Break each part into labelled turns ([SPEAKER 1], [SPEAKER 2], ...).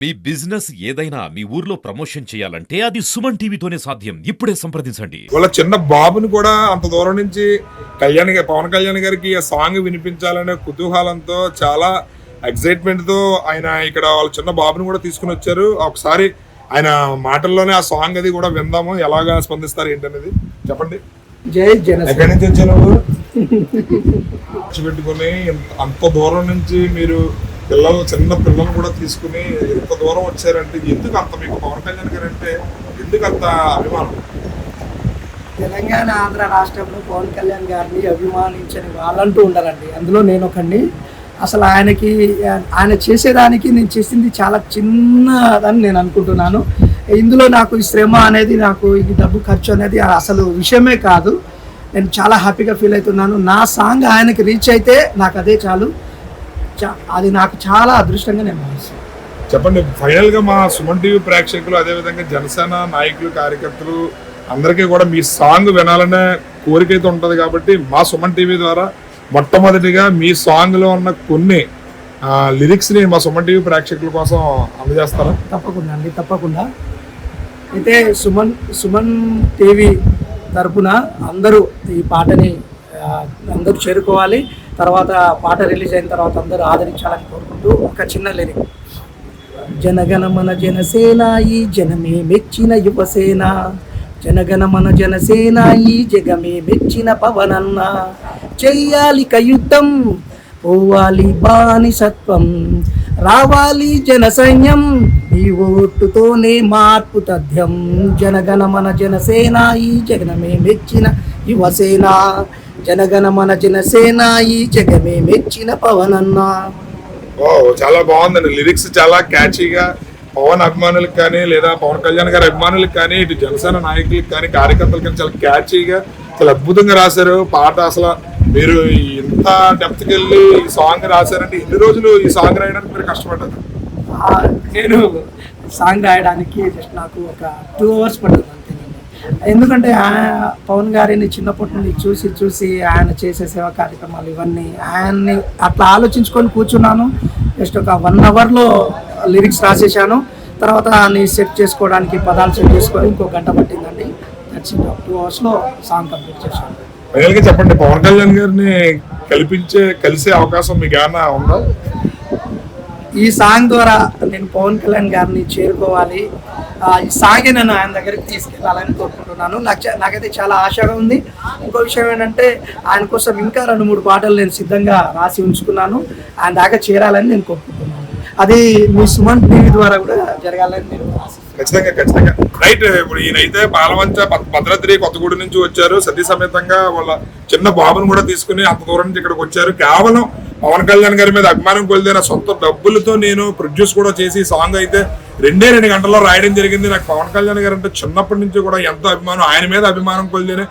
[SPEAKER 1] మీ business ఏదైనా మీ ఊర్లో promotion చేయాలంటే అది సుమన్ టీవీతోనే సాధ్యం. ఇప్పుడే సంప్రదించండి.
[SPEAKER 2] వాళ్ళ చిన్న బాబుని కూడా అంత దూరం నుంచి పవన్ కళ్యాణ్ గారికి ఆ సాంగ్ వినిపించాలనే కుతూహలంతో చాలా ఎక్సైట్మెంట్ తో ఆయన ఇక్కడ వాళ్ళ చిన్న బాబుని కూడా తీసుకుని వచ్చారు. ఒకసారి ఆయన మాటల్లోనే ఆ సాంగ్ అది కూడా విందాము, ఎలాగా స్పందిస్తారు ఏంటనేది. చెప్పండి.
[SPEAKER 3] జై జనసేన.
[SPEAKER 2] ఎక్కడి నుంచి వచ్చారు? పెట్టుకుని అంత దూరం నుంచి మీరు చిన్న పిల్లలు కూడా తీసుకుని ఎంత దూరం వచ్చారంటే ఎందుకు అంత మీకు పవన్ కళ్యాణ్ గారు అంటే ఎందుకు అంత అభిమానం?
[SPEAKER 3] తెలంగాణ ఆంధ్ర రాష్ట్రంలో పవన్ కళ్యాణ్ గారిని అభిమానించని వాళ్ళంటూ ఉండాలండి. అందులో నేను ఒకడిని. అసలు ఆయన చేసేదానికి నేను చేసింది చాలా చిన్నదని నేను అనుకుంటున్నాను. ఇందులో నాకు ఈ శ్రమ అనేది, నాకు ఈ డబ్బు ఖర్చు అనేది అసలు విషయమే కాదు. నేను చాలా హ్యాపీగా ఫీల్ అవుతున్నాను. నా సాంగ్ ఆయనకి రీచ్ అయితే నాకు అదే చాలు. అది నాకు చాలా అదృష్టంగా నేను భావిస్తాను.
[SPEAKER 2] చెప్పండి, ఫైనల్ గా మా సుమన్ టీవీ ప్రేక్షకులు, అదేవిధంగా జనసేన నాయకులు, కార్యకర్తలు అందరికీ కూడా మీ సాంగ్ వినాలనే కోరిక అయితే ఉంటుంది. కాబట్టి మా సుమన్ టీవీ ద్వారా మొట్టమొదటిగా మీ సాంగ్ లో ఉన్న కొన్ని లిరిక్స్ ని మా సుమన్ టీవీ ప్రేక్షకుల కోసం అందజేస్తారా?
[SPEAKER 3] తప్పకుండా అండి, తప్పకుండా. అయితే సుమన్ టీవీ తరపున అందరూ ఈ పాటని అందరూ చేరుకోవాలి. తర్వాత పాట రిలీజ్ అయిన తర్వాత అందరూ ఆదరించాలని కోరుకుంటూ ఒక చిన్న లిరిక్. జనగణమన జనసేన ఈ జనమే మెచ్చిన యువసేన, జనగణమన జనసేన ఈ జగమే మెచ్చిన పవనన్న, చెయ్యాలి కయుద్ధం పోవాలి బానిసత్వం, రావాలి జన సైన్యం ఈ ఓటుతోనే మార్పు తథ్యం, జనగణమన జనసేన ఈ జగమే మెచ్చిన యువసేన, జనగణమన జనసేన ఈ జగమే మెచ్చిన పవనన్న.
[SPEAKER 2] చాలా బాగుందండి. లిరిక్స్ చాలా క్యాచీగా పవన్ అభిమానులకు కానీ, లేదా పవన్ కళ్యాణ్ గారి అభిమానులకు కానీ, ఇటు జనసేన నాయకులకు కానీ, కార్యకర్తలకు కానీ చాలా క్యాచీగా, చాలా అద్భుతంగా రాశారు పాట. అసలు మీరు ఇంత డెప్త్కి వెళ్ళి ఈ సాంగ్ రాశారంటే ఎన్ని రోజులు ఈ సాంగ్ రాయడానికి మీరు కష్టపడ్డారు?
[SPEAKER 3] నేను సాంగ్ రాయడానికి జస్ట్ నాకు ఒక 2 hours పడుతుంది అంతేనండి. ఎందుకంటే పవన్ గారిని చిన్నప్పటి నుండి చూసి ఆయన చేసే సేవా కార్యక్రమాలు ఇవన్నీ ఆయన్ని అట్లా ఆలోచించుకొని కూర్చున్నాను. జస్ట్ ఒక 1 hourలో లిరిక్స్ రాసేసాను. తర్వాత అన్ని సెట్ చేసుకోవడానికి పదాలు సెట్ చేసుకొని ఇంకో గంట పట్టిందండి. 2 hours సాంగ్ కంప్లీట్ చేశాను.
[SPEAKER 2] ఫైనల్ గా చెప్పండి, పవన్ కళ్యాణ్ గారిని కలిసే అవకాశం మీకు ఏమైనా ఉందా?
[SPEAKER 3] ఈ సాంగ్ ద్వారా నేను పవన్ కళ్యాణ్ గారిని చేరుకోవాలి, ఈ సాంగ్ నన్ను ఆయన దగ్గరికి తీసుకెళ్ళాలని కోరుకుంటున్నాను. నాకైతే చాలా ఆశగా ఉంది. ఇంకో విషయం ఏంటంటే ఆయన కోసం ఇంకా 2-3 పాటలు నేను సిద్ధంగా రాసి ఉంచుకున్నాను. ఆయన దాకా చేరాలని నేను కోరుకుంటున్నాను. అది మీ సుమన్ టీవీ ద్వారా కూడా జరగాలని నేను
[SPEAKER 2] ఖచ్చితంగా. రైట్. ఇప్పుడు ఈయనైతే పాలవంచ భద్రాద్రి కొత్తగూడ నుంచి వచ్చారు. సతీ సమేతంగా వాళ్ళ చిన్న బాబును కూడా తీసుకుని అంత దూరం నుంచి ఇక్కడికి వచ్చారు. కేవలం పవన్ కళ్యాణ్ గారి మీద అభిమానం కొలిదిన సొంత డబ్బులతో నేను ప్రొడ్యూస్ కూడా చేసి సాంగ్ అయితే 2 గంటల్లో రాయడం జరిగింది. నాకు పవన్ కళ్యాణ్ గారు అంటే చిన్నప్పటి నుంచి కూడా ఎంతో అభిమానం. ఆయన మీద అభిమానం కొలిదిన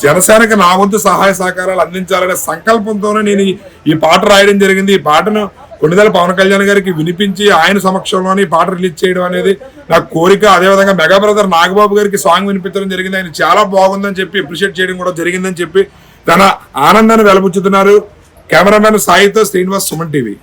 [SPEAKER 2] జనసేనకి నా వంతు సహాయ సహకారాలు అందించాలనే సంకల్పంతోనే నేను ఈ పాట రాయడం జరిగింది. ఈ పాటను కొన్నిదల పవన్ కళ్యాణ్ గారికి వినిపించి ఆయన సమక్షంలోని పాట రిలీజ్ చేయడం అనేది నా కోరిక. అదేవిధంగా మెగా బ్రదర్ నాగబాబు గారికి సాంగ్ వినిపించడం జరిగింది. ఆయన చాలా బాగుందని చెప్పి అప్రిషియేట్ చేయడం కూడా జరిగిందని చెప్పి తన ఆనందాన్ని వెలబుచ్చుతున్నారు. కెమెరామెన్ సాయితో శ్రీనివాస్, సుమన్ టీవీ.